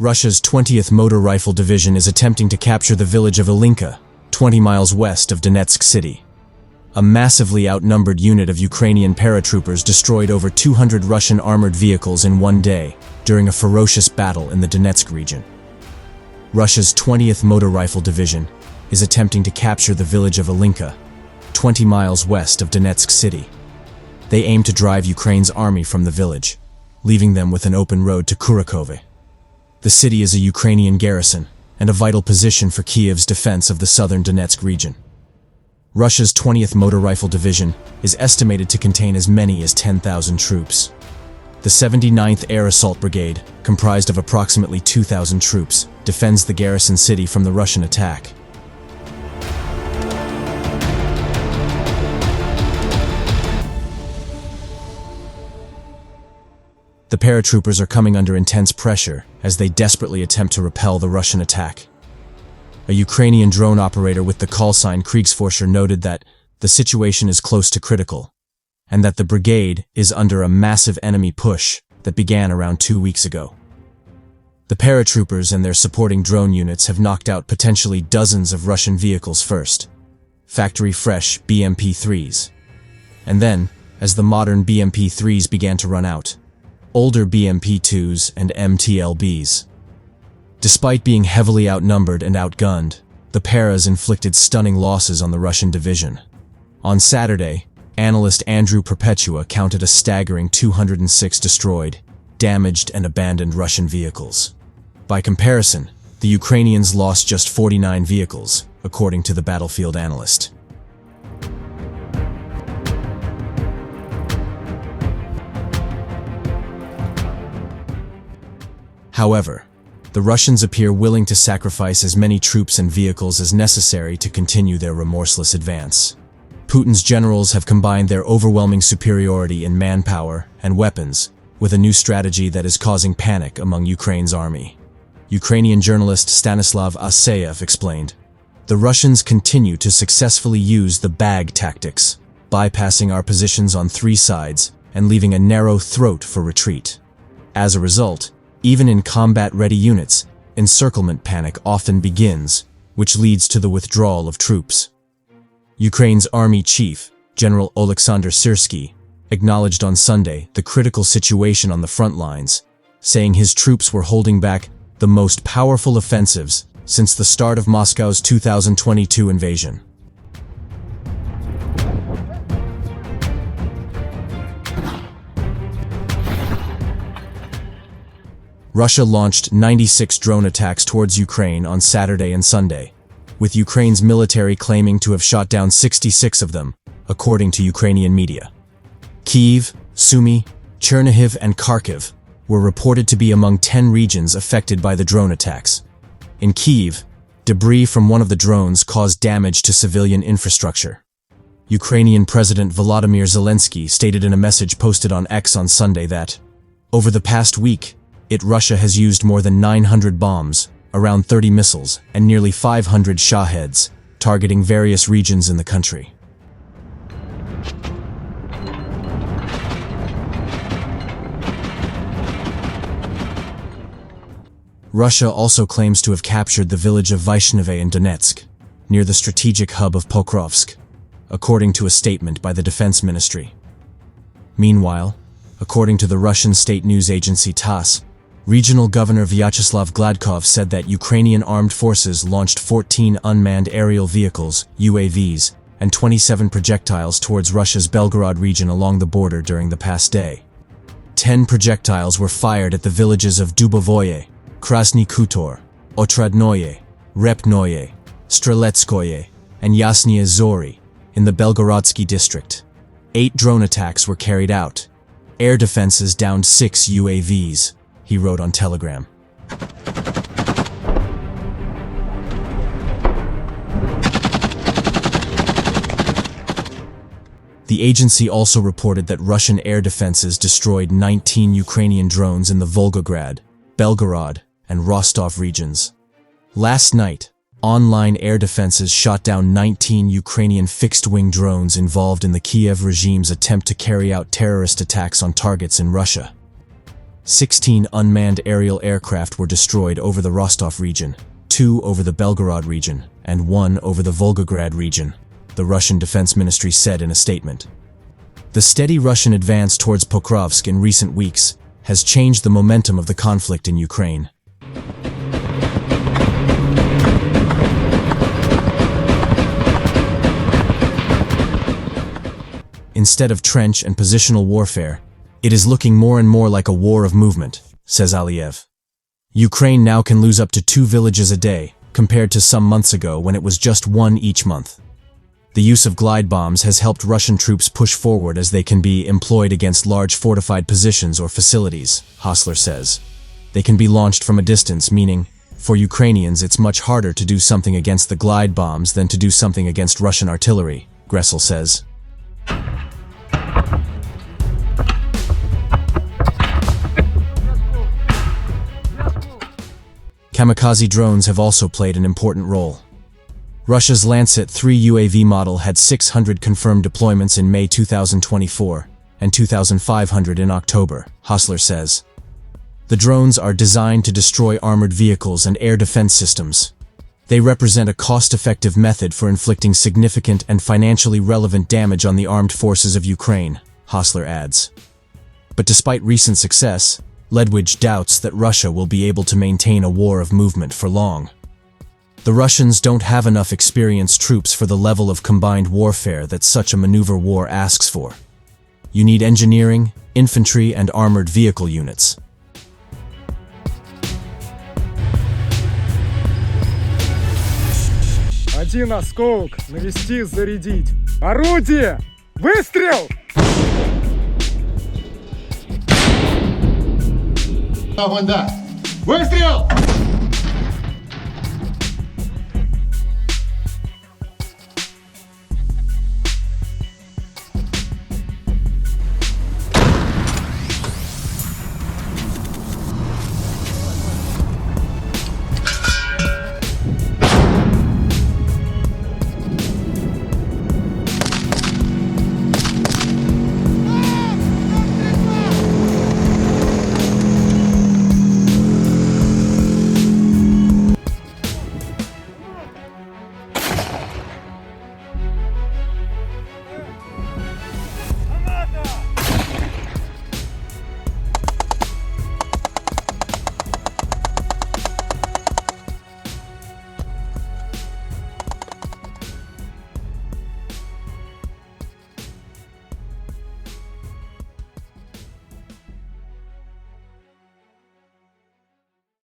Russia's 20th Motor Rifle Division is attempting to capture the village of Illinka, 20 miles west of Donetsk city. A massively outnumbered unit of Ukrainian paratroopers destroyed over 200 Russian armored vehicles in one day during a ferocious battle in the Donetsk region. Russia's 20th Motor Rifle Division is attempting to capture the village of Illinka, 20 miles west of Donetsk city. They aim to drive Ukraine's army from the village, leaving them with an open road to Kurakhove. The city is a Ukrainian garrison and a vital position for Kiev's defense of the southern Donetsk region. Russia's 20th Motor Rifle Division is estimated to contain as many as 10,000 troops. The 79th Air Assault Brigade, comprised of approximately 2,000 troops, defends the garrison city from the Russian attack. The paratroopers are coming under intense pressure as they desperately attempt to repel the Russian attack. A Ukrainian drone operator with the call sign Kriegsforscher noted that the situation is close to critical, and that the brigade is under a massive enemy push that began around 2 weeks ago. The paratroopers and their supporting drone units have knocked out potentially dozens of Russian vehicles first, factory-fresh BMP-3s. And then, as the modern BMP-3s began to run out, older BMP-2s and MTLBs. Despite being heavily outnumbered and outgunned, the paras inflicted stunning losses on the Russian division. On Saturday, analyst Andrew Perpetua counted a staggering 206 destroyed, damaged, and abandoned Russian vehicles. By comparison, the Ukrainians lost just 49 vehicles, according to the battlefield analyst. However, the Russians appear willing to sacrifice as many troops and vehicles as necessary to continue their remorseless advance. Putin's generals have combined their overwhelming superiority in manpower and weapons with a new strategy that is causing panic among Ukraine's army. Ukrainian journalist Stanislav Asayev explained, "The Russians continue to successfully use the bag tactics, bypassing our positions on 3 sides and leaving a narrow throat for retreat. As a result, even in combat-ready units, encirclement panic often begins, which leads to the withdrawal of troops." Ukraine's army chief, General Oleksandr Syrsky, acknowledged on Sunday the critical situation on the front lines, saying his troops were holding back the most powerful offensives since the start of Moscow's 2022 invasion. Russia launched 96 drone attacks towards Ukraine on Saturday and Sunday, with Ukraine's military claiming to have shot down 66 of them, according to Ukrainian media. Kyiv, Sumy, Chernihiv, and Kharkiv were reported to be among 10 regions affected by the drone attacks. In Kyiv, debris from one of the drones caused damage to civilian infrastructure. Ukrainian President Volodymyr Zelensky stated in a message posted on X on Sunday that, over the past week, Russia has used more than 900 bombs, around 30 missiles, and nearly 500 Shaheds, targeting various regions in the country. Russia also claims to have captured the village of Vaishneve in Donetsk, near the strategic hub of Pokrovsk, according to a statement by the Defense Ministry. Meanwhile, according to the Russian state news agency TASS, Regional Governor Vyacheslav Gladkov said that Ukrainian armed forces launched 14 unmanned aerial vehicles, UAVs, and 27 projectiles towards Russia's Belgorod region along the border during the past day. 10 projectiles were fired at the villages of Dubovoye, Krasny Khutor, Otradnoye, Repnoye, Streletskoye, and Yasnye Zori in the Belgorodsky district. 8 drone attacks were carried out. Air defenses downed 6 UAVs. He wrote on Telegram. The agency also reported that Russian air defenses destroyed 19 Ukrainian drones in the Volgograd, Belgorod, and Rostov regions. Last night, online air defenses shot down 19 Ukrainian fixed-wing drones involved in the Kiev regime's attempt to carry out terrorist attacks on targets in Russia. 16 unmanned aerial aircraft were destroyed over the Rostov region, 2 over the Belgorod region, and 1 over the Volgograd region, the Russian Defense Ministry said in a statement. The steady Russian advance towards Pokrovsk in recent weeks has changed the momentum of the conflict in Ukraine. Instead of trench and positional warfare, it is looking more and more like a war of movement, says Aliyev. Ukraine now can lose up to 2 villages a day, compared to some months ago when it was just 1 each month. The use of glide bombs has helped Russian troops push forward as they can be employed against large fortified positions or facilities, Hostler says. They can be launched from a distance, meaning, for Ukrainians it's much harder to do something against the glide bombs than to do something against Russian artillery, Gressel says. Kamikaze drones have also played an important role. Russia's Lancet 3 UAV model had 600 confirmed deployments in May 2024 and 2,500 in October, Hostler says. The drones are designed to destroy armored vehicles and air defense systems. They represent a cost-effective method for inflicting significant and financially relevant damage on the armed forces of Ukraine, Hostler adds. But despite recent success, Ledwidge doubts that Russia will be able to maintain a war of movement for long. The Russians don't have enough experienced troops for the level of combined warfare that such a maneuver war asks for. You need engineering, infantry, and armored vehicle units. Один осколок. Навести, зарядить. Орудие! Выстрел! Выстрел!